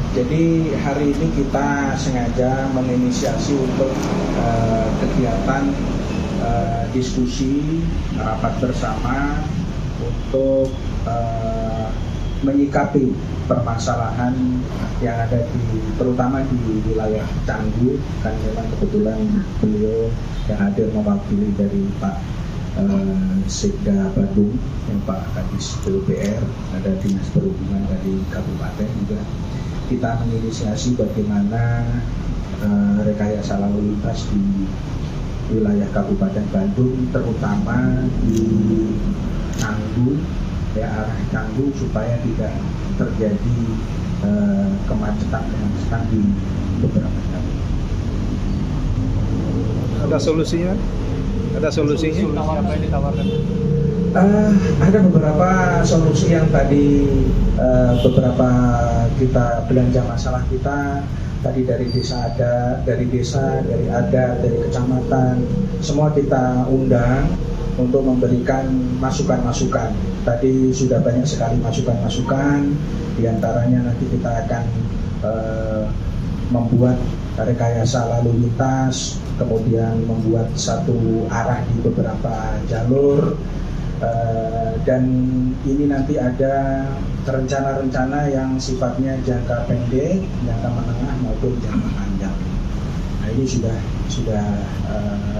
Jadi hari ini kita sengaja menginisiasi untuk kegiatan diskusi rapat bersama untuk menyikapi permasalahan yang ada terutama di wilayah Canggu, kan memang kebetulan beliau yang hadir mewakili dari Pak Sekda Badung, yang Pak Kadis PUPR, ada Dinas Perhubungan dari Kabupaten juga. Kita menginisiasi bagaimana rekayasa lalu lintas di wilayah Kabupaten Bandung, terutama di Canggu, ya arah Canggu, supaya tidak terjadi kemacetan di beberapa jalur. Ada solusinya? Ada solusinya? Apa yang ditawarkan? Ada beberapa solusi yang tadi beberapa kita belanja masalah kita tadi dari desa, dari adat, dari kecamatan, semua kita undang untuk memberikan masukan-masukan. Tadi sudah banyak sekali masukan-masukan, diantaranya nanti kita akan membuat rekayasa lalu lintas, kemudian membuat satu arah di beberapa jalur, dan ini nanti ada rencana-rencana yang sifatnya jangka pendek, jangka menengah maupun jangka panjang. Nah ini sudah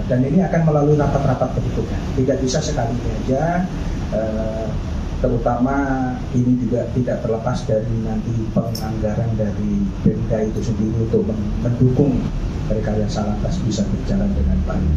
dan ini akan melalui rapat-rapat berikutnya. Tidak bisa sekali aja, terutama ini juga tidak terlepas dari nanti penganggaran dari Pemda itu sendiri untuk mendukung rekayasa lantas bisa berjalan dengan baik.